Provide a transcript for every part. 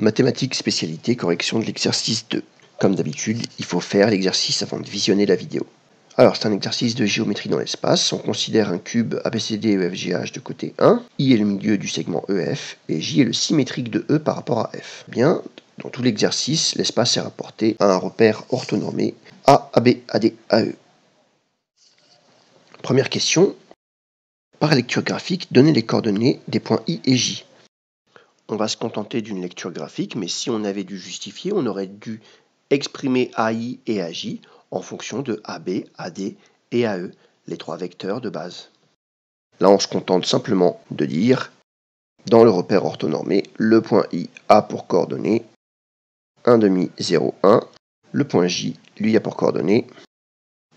Mathématiques spécialité correction de l'exercice 2. Comme d'habitude, il faut faire l'exercice avant de visionner la vidéo. Alors, c'est un exercice de géométrie dans l'espace. On considère un cube ABCD EFGH de côté 1, I est le milieu du segment EF, et J est le symétrique de E par rapport à F. Bien, dans tout l'exercice, l'espace est rapporté à un repère orthonormé A, AB, AD, AE. Première question. Par lecture graphique, donnez les coordonnées des points I et J. On va se contenter d'une lecture graphique, mais si on avait dû justifier, on aurait dû exprimer AI et AJ en fonction de AB, AD et AE, les trois vecteurs de base. Là, on se contente simplement de dire, dans le repère orthonormé, le point I a pour coordonnées 1, 0, 1. Le point J, lui, a pour coordonnées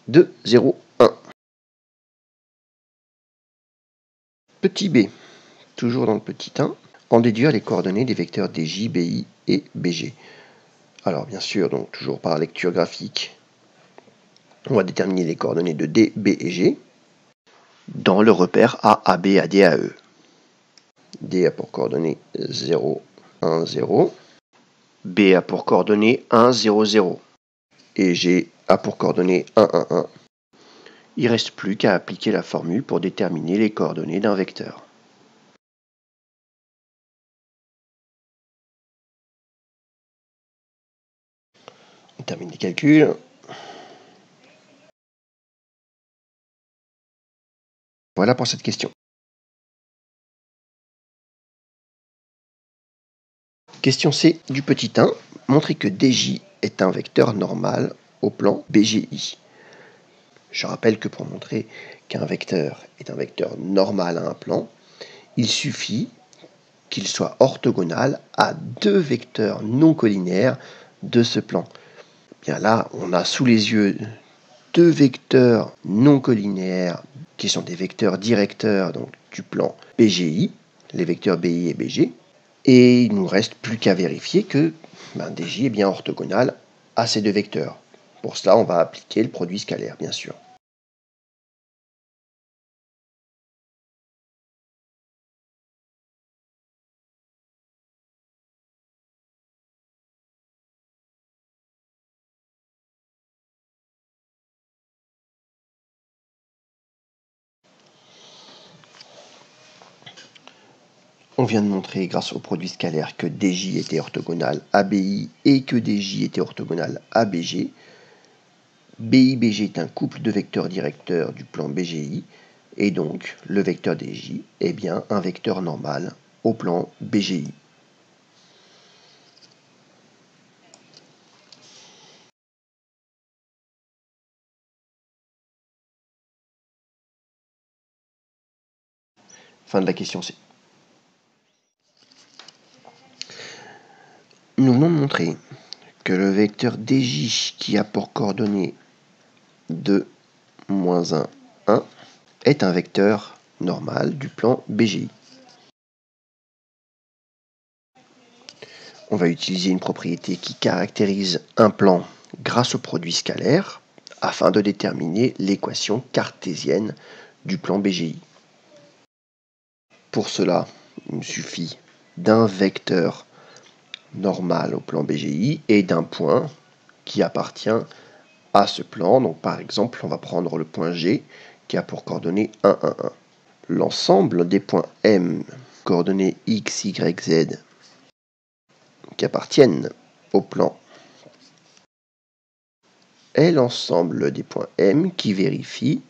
2, 0, 1. Petit b, toujours dans le petit 1, en déduire les coordonnées des vecteurs DJ, BI et BG. Alors bien sûr, donc toujours par lecture graphique, on va déterminer les coordonnées de D, B et G dans le repère A, AB, AD, AE. D a pour coordonnées 0, 1, 0. B a pour coordonnées 1, 0, 0. Et G a pour coordonnées 1, 1, 1. Il ne reste plus qu'à appliquer la formule pour déterminer les coordonnées d'un vecteur. On termine les calculs. Voilà pour cette question. Question C du petit 1. Montrez que DJ est un vecteur normal au plan BGI. Je rappelle que pour montrer qu'un vecteur est un vecteur normal à un plan, il suffit qu'il soit orthogonal à deux vecteurs non collinaires de ce plan. Bien là, on a sous les yeux deux vecteurs non collinaires qui sont des vecteurs directeurs donc, du plan BGI, les vecteurs BI et BG, et il ne nous reste plus qu'à vérifier que DJ est bien orthogonal à ces deux vecteurs. Pour cela, on va appliquer le produit scalaire, bien sûr. On vient de montrer grâce au produit scalaire que DJ était orthogonal à BI et que DJ était orthogonal à BG. BI-BG est un couple de vecteurs directeurs du plan BGI et donc le vecteur DJ est bien un vecteur normal au plan BGI. Fin de la question C. Nous venons de montrer que le vecteur DJ qui a pour coordonnées 2, moins 1, 1 est un vecteur normal du plan BGI. On va utiliser une propriété qui caractérise un plan grâce au produit scalaire afin de déterminer l'équation cartésienne du plan BGI. Pour cela, il nous suffit d'un vecteur normal au plan BGI et d'un point qui appartient à ce plan. Donc par exemple, on va prendre le point G qui a pour coordonnées 1, 1, 1. L'ensemble des points M, coordonnées X, Y, Z, qui appartiennent au plan, est l'ensemble des points M qui vérifie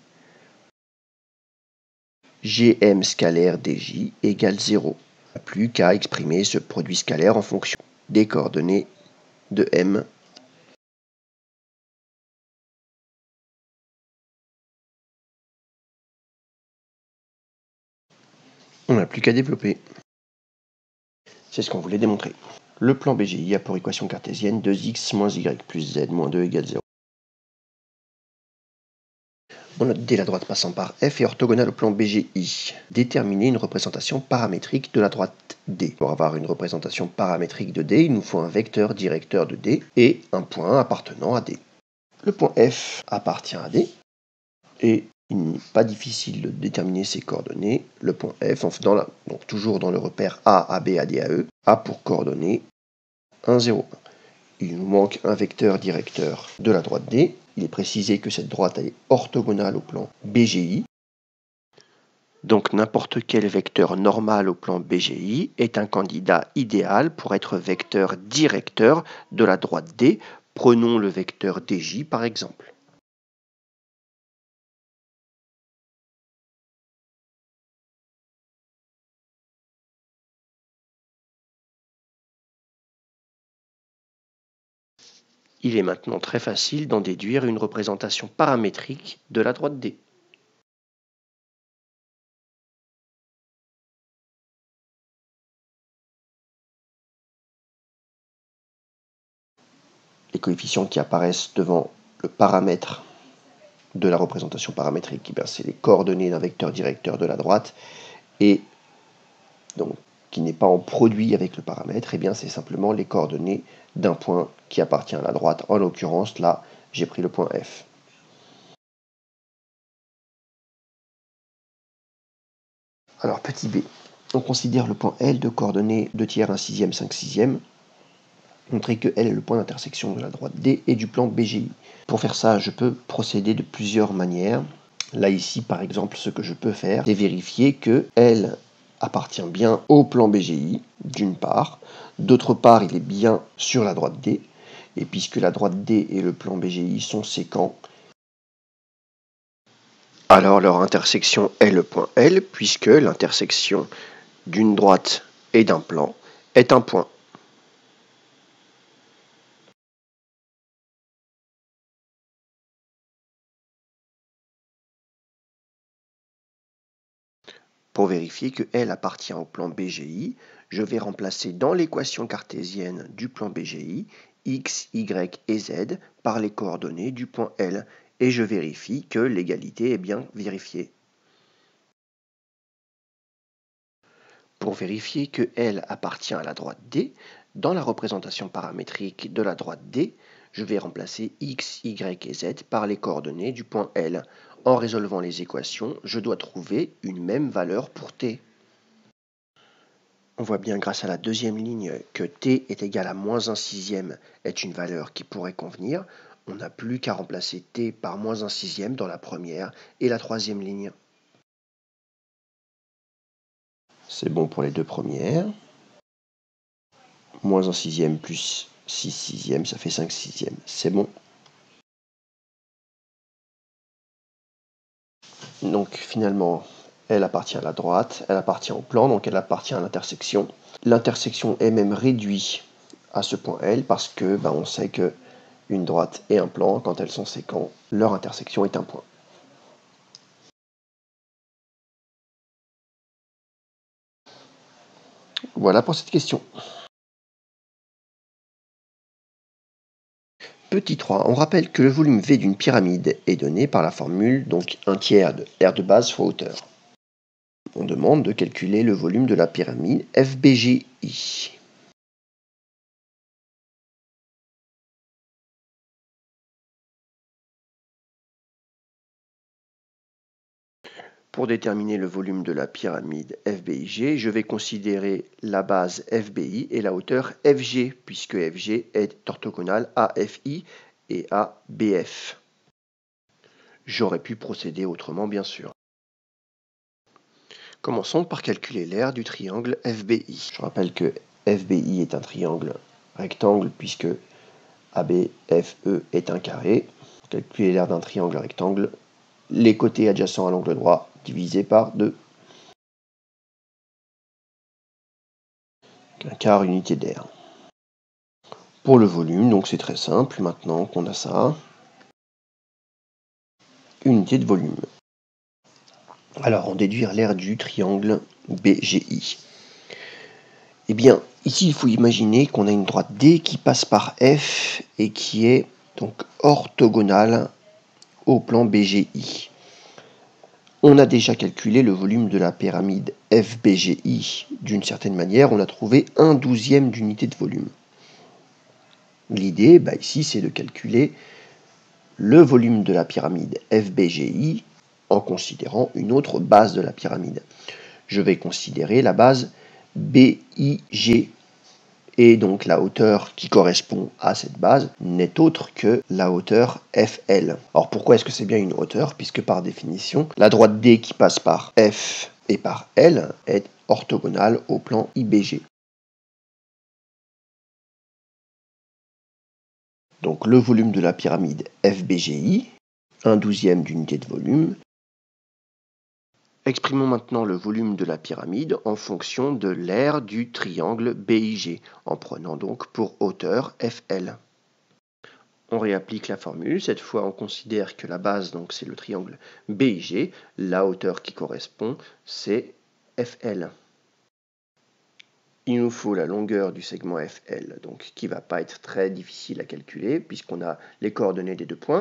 Gm scalaire dj égale 0. Il n'y a plus qu'à exprimer ce produit scalaire en fonction des coordonnées de M. On n'a plus qu'à développer. C'est ce qu'on voulait démontrer. Le plan BGI a pour équation cartésienne 2x moins y plus z moins 2 égale 0. On note D la droite passant par F est orthogonale au plan BGI. Déterminer une représentation paramétrique de la droite D. Pour avoir une représentation paramétrique de D, il nous faut un vecteur directeur de D et un point appartenant à D. Le point F appartient à D et il n'est pas difficile de déterminer ses coordonnées. Le point F, donc toujours dans le repère A, AB, AD, AE, a pour coordonnées 1, 0, 1. Il nous manque un vecteur directeur de la droite D. Il est précisé que cette droite est orthogonale au plan BGI. Donc n'importe quel vecteur normal au plan BGI est un candidat idéal pour être vecteur directeur de la droite D. Prenons le vecteur DJ par exemple. Il est maintenant très facile d'en déduire une représentation paramétrique de la droite D. Les coefficients qui apparaissent devant le paramètre de la représentation paramétrique, c'est les coordonnées d'un vecteur directeur de la droite, et donc qui n'est pas en produit avec le paramètre, et bien c'est simplement les coordonnées d'un point qui appartient à la droite. En l'occurrence, là, j'ai pris le point F. Alors, petit b, on considère le point L de coordonnées 2 tiers, 1 sixième, 5 sixième, montrer que L est le point d'intersection de la droite D et du plan BGI. Pour faire ça, je peux procéder de plusieurs manières. Là, ici, par exemple, ce que je peux faire, c'est vérifier que L appartient bien au plan BGI, d'une part. D'autre part, il est bien sur la droite D. Et puisque la droite D et le plan BGI sont sécants, alors leur intersection est le point L, puisque l'intersection d'une droite et d'un plan est un point. Pour vérifier que L appartient au plan BGI, je vais remplacer dans l'équation cartésienne du plan BGI x, y et z par les coordonnées du point L, et je vérifie que l'égalité est bien vérifiée. Pour vérifier que L appartient à la droite D, dans la représentation paramétrique de la droite D, je vais remplacer x, y et z par les coordonnées du point L. En résolvant les équations, je dois trouver une même valeur pour t. On voit bien grâce à la deuxième ligne que t est égal à moins 1 sixième est une valeur qui pourrait convenir. On n'a plus qu'à remplacer t par moins 1 sixième dans la première et la troisième ligne. C'est bon pour les deux premières. Moins 1 sixième plus 6 sixièmes, ça fait 5 sixièmes. C'est bon. Donc finalement, elle appartient à la droite, elle appartient au plan, donc elle appartient à l'intersection. L'intersection est même réduite à ce point L parce que on sait que une droite et un plan, quand elles sont séquents, leur intersection est un point. Voilà pour cette question. Petit 3, on rappelle que le volume V d'une pyramide est donné par la formule, donc 1 tiers de R de base fois hauteur. On demande de calculer le volume de la pyramide FBGI. Pour déterminer le volume de la pyramide FBIG, je vais considérer la base FBI et la hauteur FG, puisque FG est orthogonale à FI et à BF. J'aurais pu procéder autrement, bien sûr. Commençons par calculer l'aire du triangle FBI. Je rappelle que FBI est un triangle rectangle, puisque ABFE est un carré. Pour calculer l'aire d'un triangle rectangle, les côtés adjacents à l'angle droit divisé par 2. Un quart unité d'aire. Pour le volume, donc c'est très simple, maintenant qu'on a ça. Unité de volume. Alors, en déduire l'aire du triangle BGI. Eh bien, ici, il faut imaginer qu'on a une droite D qui passe par F et qui est donc orthogonale au plan BGI. On a déjà calculé le volume de la pyramide FBGI d'une certaine manière. On a trouvé 1/12e d'unité de volume. L'idée, ici, c'est de calculer le volume de la pyramide FBGI en considérant une autre base de la pyramide. Je vais considérer la base BIG Et donc la hauteur qui correspond à cette base n'est autre que la hauteur FL. Alors pourquoi est-ce que c'est bien une hauteur? Puisque par définition, la droite D qui passe par F et par L est orthogonale au plan IBG. Donc le volume de la pyramide FBGI, 1/12 d'unité de volume. Exprimons maintenant le volume de la pyramide en fonction de l'aire du triangle BIG, en prenant donc pour hauteur FL. On réapplique la formule, cette fois on considère que la base, donc c'est le triangle BIG, la hauteur qui correspond c'est FL. Il nous faut la longueur du segment FL, donc qui ne va pas être très difficile à calculer puisqu'on a les coordonnées des 2 points.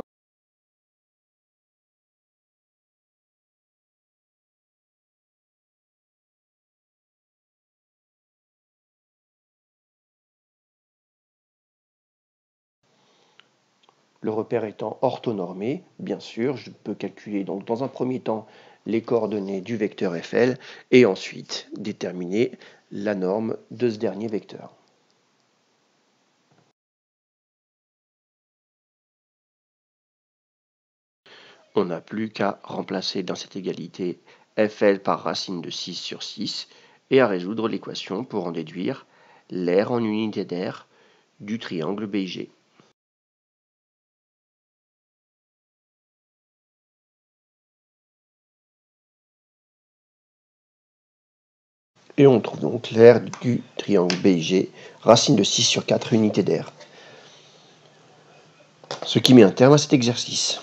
Le repère étant orthonormé, bien sûr, je peux calculer donc dans un premier temps les coordonnées du vecteur FL et ensuite déterminer la norme de ce dernier vecteur. On n'a plus qu'à remplacer dans cette égalité FL par racine de 6 sur 6 et à résoudre l'équation pour en déduire l'aire en unité d'aire du triangle BIG. Et on trouve donc l'aire du triangle BIG, racine de 6 sur 4 unités d'aire. Ce qui met un terme à cet exercice.